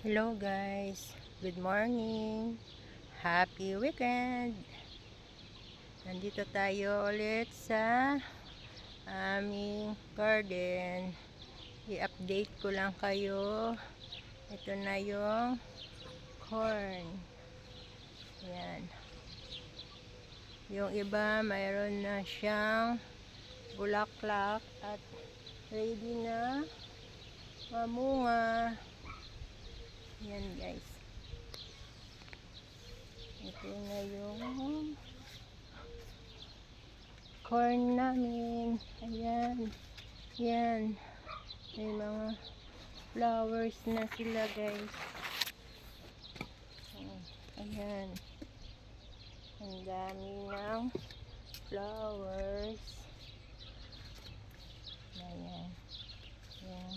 Hello guys, good morning, happy weekend. Nandito tayo ulit sa aming garden. I-update ko lang kayo. Ito na yung corn. Yan. Yung iba mayroon na siyang bulaklak at ready na mamunga. Yan guys. Ito na yung corn namin. Ayan. Yan. May mga flowers na sila guys. Ayan. Ang dami ng flowers. Ayan. Ayan.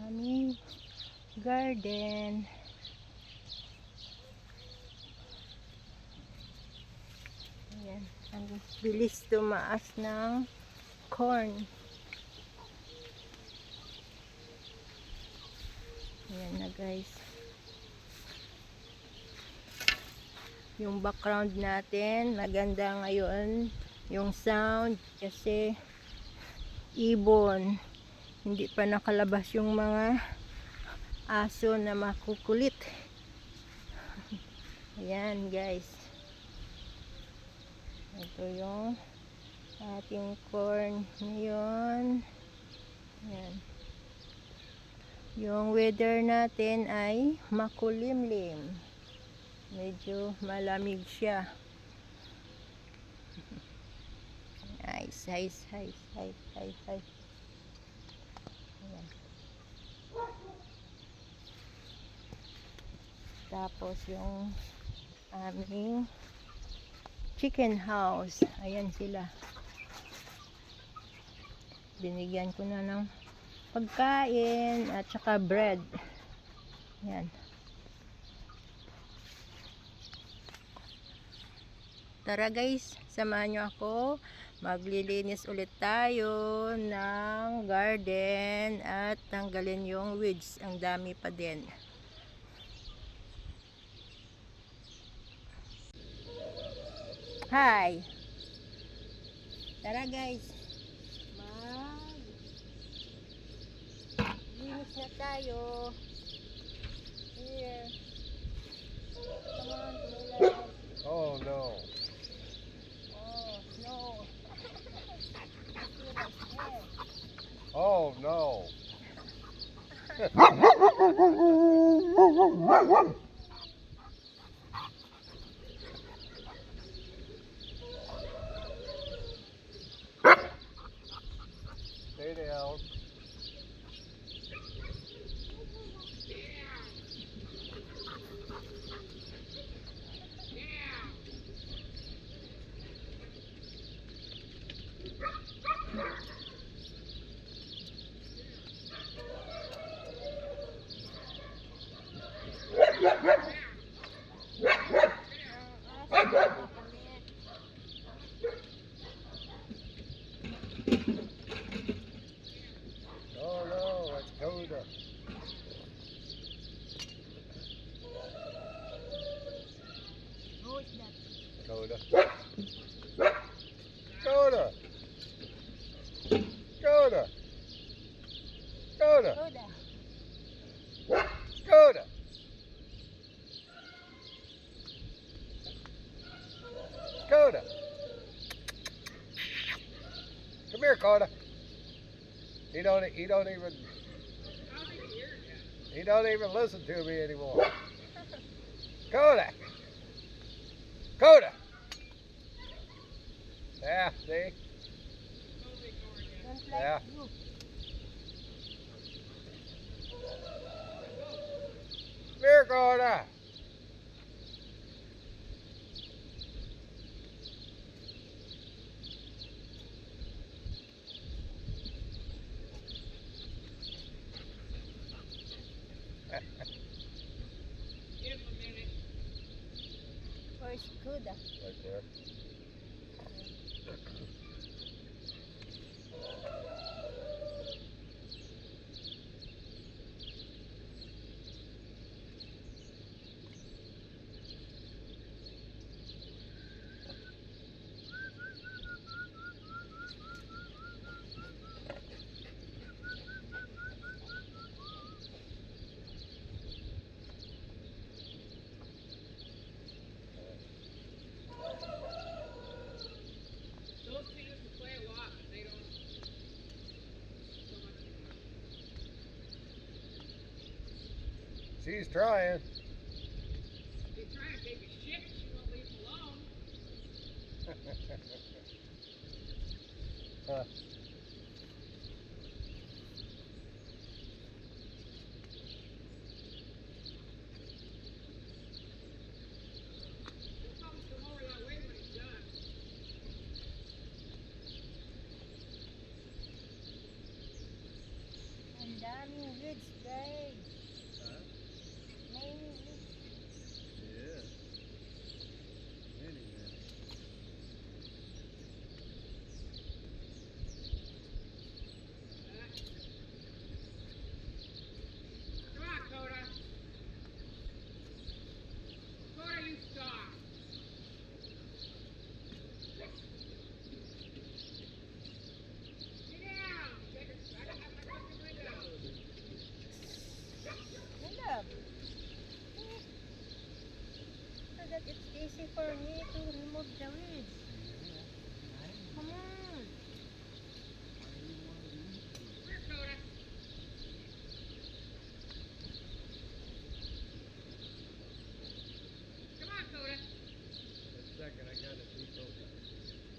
Aming garden. Ayan. Ang bilis tumaas ng corn. Ayan na guys. Yung background natin, maganda ngayon yung sound kasi ibon. Hindi pa nakalabas yung mga aso na makukulit. Ayan guys. Ito yung ating corn ngayon. Ayan. Yung weather natin ay makulimlim. Medyo malamig siya. Nice. Ayan. Tapos yung aming chicken house. Ayan sila. Binigyan ko na ng pagkain at saka bread. Ayan. Tara guys, samahan nyo ako. Maglilinis ulit tayo ng garden at tanggalin yung weeds. Ang dami pa din. Hi! Tara guys, maglinis na tayo. Here. Come on, tumulad. Oh no. Oh, no. Oh no. Stay down. Oh no, it's Coda. Who is that? Coda. Coda. Coda. Coda. Koda. Coda. Coda. Come here, Coda. He don't even listen to me anymore. Coda. Coda. Yeah, see? Don't like Yeah. you. Come here, Coda. Where's Koda? Right there. She's trying. She's trying to take a shit, she won't leave him alone. Huh. He'll probably come over that way when he's done. Ang daming weeds, guys. Huh? May weeds. Yeah. Anyway. Come on, Coda. Coda, you stop. Get down. I don't have my fucking windows. Love. So that it's easy for me to remove the weeds. Come on. Where, Coda? Come on, Coda. A second, I gotta see something.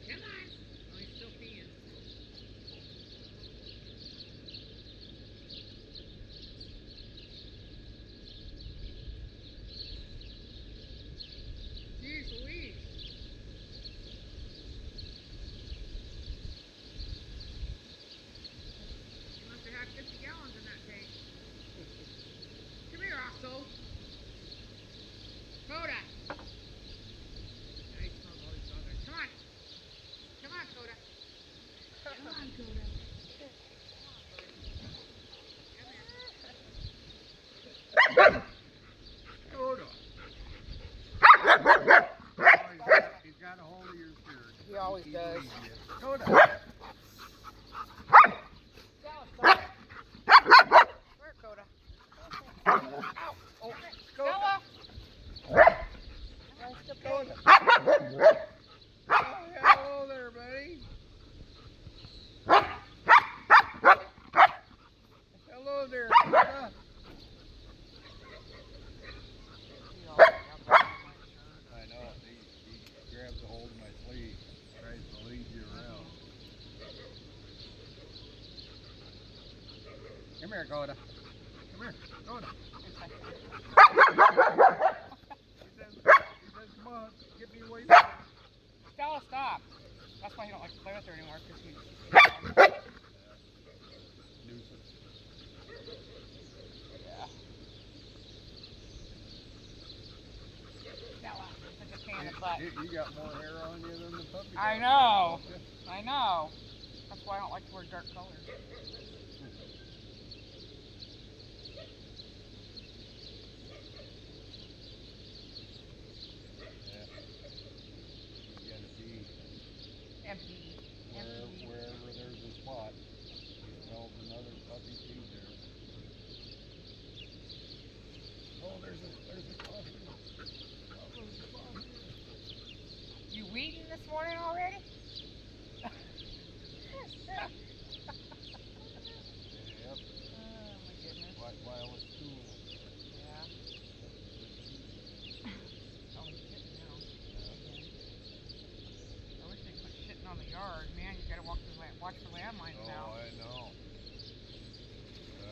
Come on. Oh, he's still peeing. Jeez Louise. You must have had 50 gallons in that tank. Come here, Oxo. Coda. Now he smells all these others. Come on. Come on, Coda. Come on, Coda. Coda. He's got a hold of your shirt. He always does. Coda. Where, Coda? Ow. Oh, Stella. Wants to play. Coda. Oh, hello there, buddy. Hello there, Coda. I know. He grabs a hold of my sleeve, tries to lead you around. Come here, Coda. Come here, Coda. He says, come on, get me away from her. Stella, stop. That's why he don't like to play with her anymore, because he's Nuisance. Stella. Such a pain in the butt. You got more hair on you than the puppy. I does, know. don't you? I know. That's why I don't like to wear dark colors. You gotta be Empty. Empty. wherever there's a spot. He smells another puppy feed there. Oh, there's a spot here. Oh, there's a spot here. You weeding this morning already? Yep. Oh my goodness. While it's cool. Yeah. Oh, he's getting now. I wish they quit shitting on the yard. Man, you gotta watch the landmines now. Oh, I know.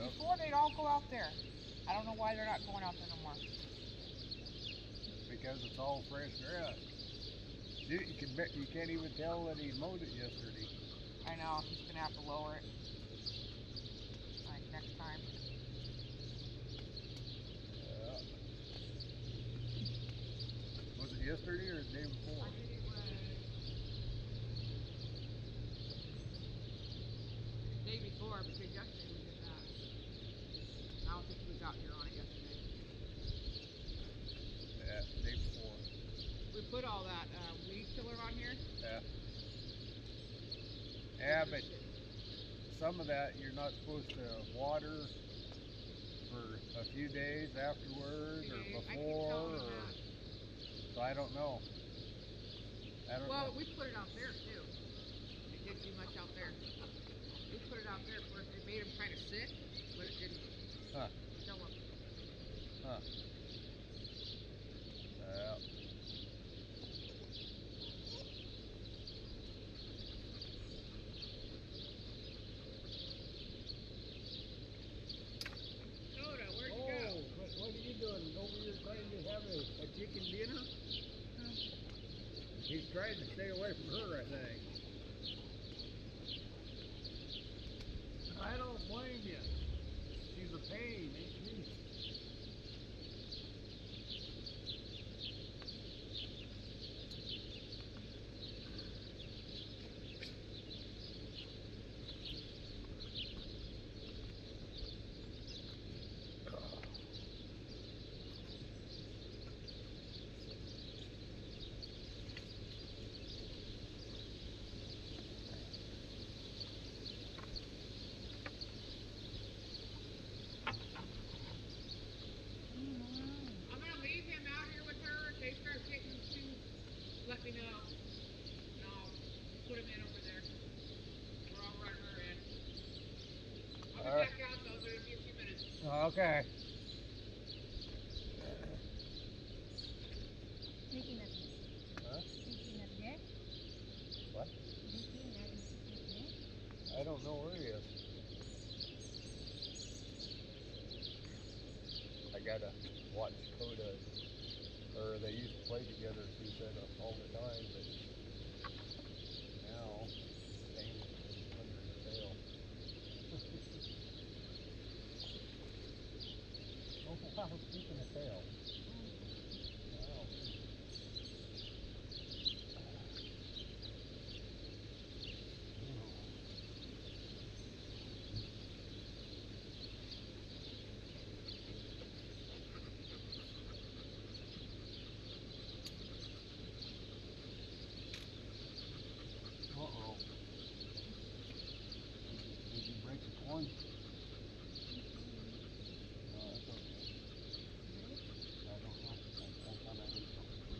Yep. Before they'd all go out there. I don't know why they're not going out there no more. Because it's all fresh grass. You can't even tell that he mowed it yesterday. I know, he's gonna have to lower it. Like next time. Yeah. Was it yesterday or the day before? Day before, because yesterday we did that. I don't think he was out here on it yesterday. Yeah, day before. We put all that weed killer on here. Yeah. Yeah, but some of that you're not supposed to water for a few days afterwards or I keep before, telling him or that. so I don't know. I don't Well, know. we put it out there too. It didn't do much out there. We put it out there first. It made him kind of sick, but it didn't Huh. kill him. Huh. trying to stay away from her, I think. I don't blame you. She's a pain, ain't she? I'm gonna leave him out here with her. If they start getting too, let me know. And I'll put him in over there. Or I'll run her in. I'll be back out though. It'll be a few minutes. Okay. Ricky not there. Huh? Ricky not there. What? Ricky not there. I don't know where he is. I gotta watch Coda, or they used to play together, she said, all the time, but now Spain is under the tail. Oh, wow, speaking of tail. Wow. Uh-oh. Did you break the corn? No, that's okay. I don't know. I thought I heard something snap.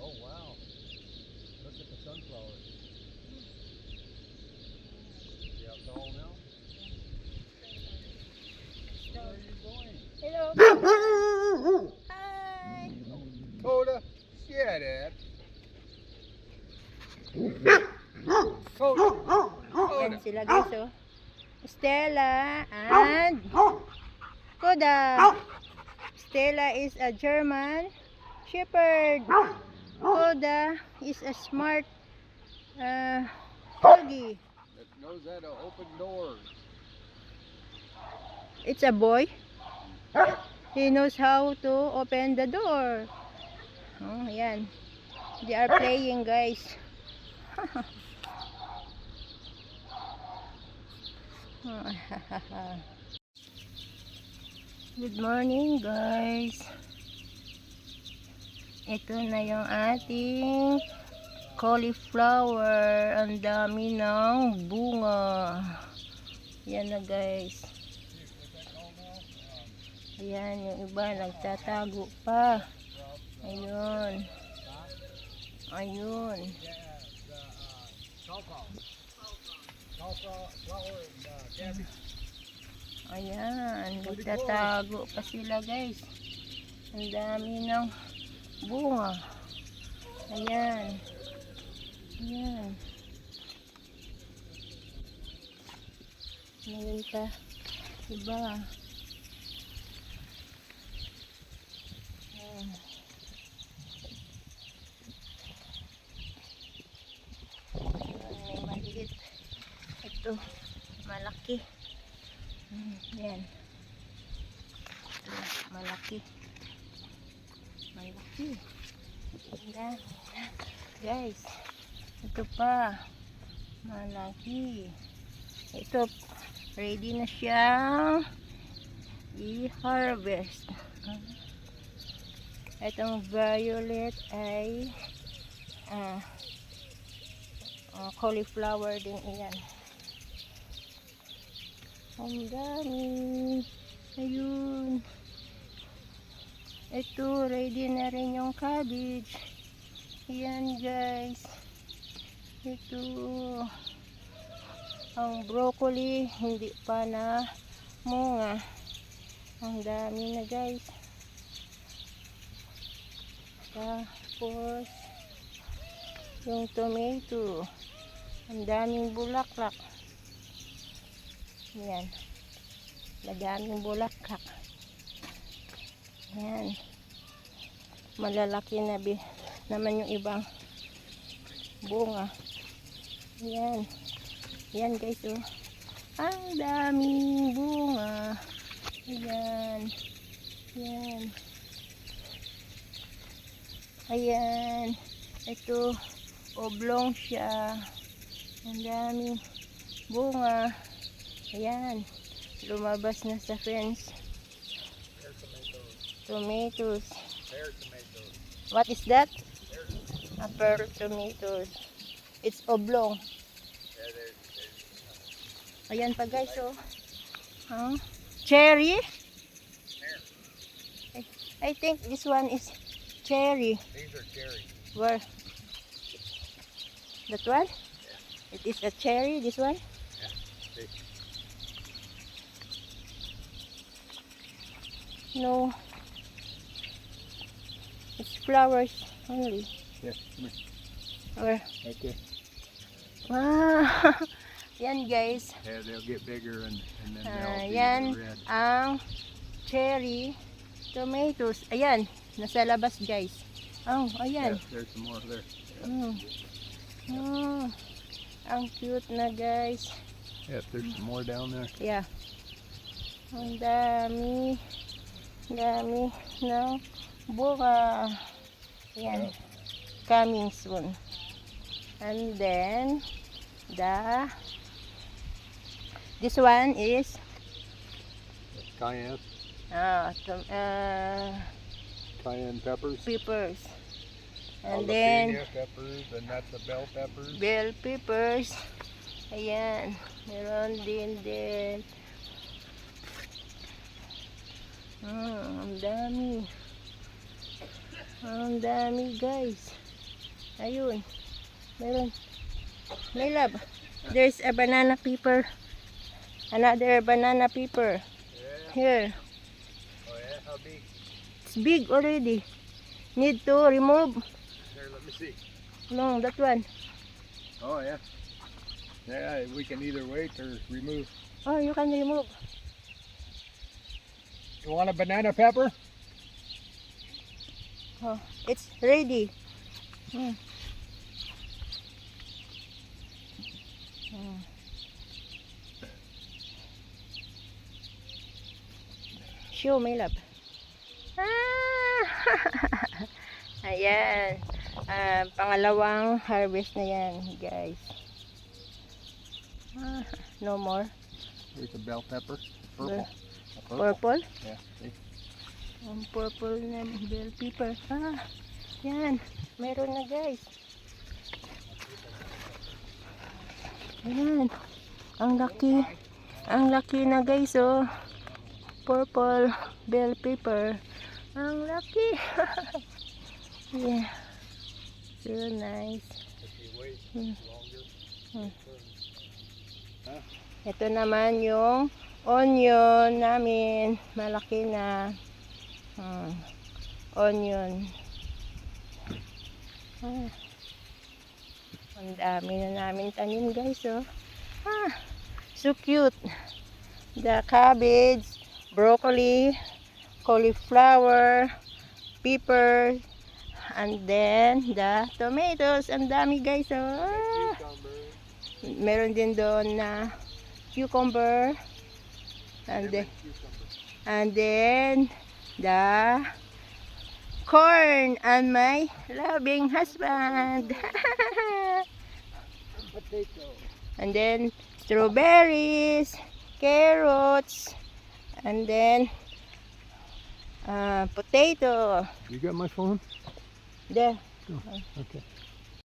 Oh wow, look at the sunflowers. See how tall now? Where are you going? Hello. Hi. Coda, shut up. Coda, Yan Coda. sila guys, oh. Stella and Koda. Stella is a German Shepherd. Koda is a smart corgi. That knows how to open doors. It's a boy. He knows how to open the door. Oh, yan. They are playing, guys. Good morning, guys. Ito na yung ating cauliflower. Ang dami ng bunga. Yan na guys. Ayan, yung iba nagtatago pa. Ayun. Ayun. Ayan, nagtatago pa sila guys. Ang dami ng bunga. Ayan. Ayan. Meron pa iba. Ayan. May maliit. Ito, malaki. Yan. Ito, malaki. Malaki. Ayan. Guys, ito pa. Malaki. Ito, ready na siyang i-harvest. Itong violet ay cauliflower din iyan. Ang dami. Ayun. Ito, ready na rin yung cabbage. Ayan guys. Ito. Ang broccoli, hindi pa na munga. Ang dami na guys. Tapos, yung tomato. Ang daming bulaklak. Yan. Madaming bulaklak. Yan. Malalaki na naman yung ibang bunga. Yan. Yan guys oh. Ang daming bunga. Ayan. Yan. Ayan. Ito. Oblong siya. Ang daming bunga. Ayan. Lumabas na sa fence. Tomatoes. Pear tomatoes. What is that? A pear tomatoes. It's oblong. Yeah, there's Ayan pa guys oh. Huh? Cherry? pear. I think this one is cherry. These are cherry. Where? That one? It is a cherry, this one? See? No. It's flowers only. Yeah, come here. Where? Right there. Wow. Yan guys. Yeah, they'll get bigger and then they'll be Yan red. ang cherry tomatoes. Ayan. Nasa labas guys. Oh, ayan. Yeah, there's some more there. Mm. Oh, ang cute na guys. Yeah, there's some more down there. Yeah. Ang dami. Dami ng bunga. Yan. Coming soon. And then, this one is Cayenne. Cayenne peppers. Peppers. And then, Jalapeno peppers, and that's the bell peppers. bell peppers. Ayan. Meron din. Ang dami. Ang dami guys. Ayun. Meron. My love. There's a banana pepper. Another banana pepper. Yeah. Here. Oh yeah, how big? It's big already. Need to remove. Here, let me see. No, that one. Oh yeah. Yeah, we can either wait or remove. Oh, you can remove. You want a banana pepper? Oh, it's ready. Mm. Mm. Show, my love. Ayan. Pangalawang harvest na yan, guys. No more. Here's a bell pepper. Purple. Purple? Yeah, see? Ang purple na bell pepper. Yan. Meron na, guys. Ayan. Ang laki. Ang laki na guys, oh. Purple bell pepper. Ang laki. Yeah. So nice. If you wait Hmm. longer, Hmm. Huh? Ito naman yung onion namin. Malaki na. Onion. Ah. Ang dami na namin tanim guys, oh. So cute. The cabbage, broccoli, cauliflower, pepper, and then the tomatoes. Ang dami guys, oh. cucumber, Meron din doon na cucumber. And then, cucumber. and then the corn and my loving husband. Potato. And then strawberries, carrots, and then potato. You got my phone? There. Okay.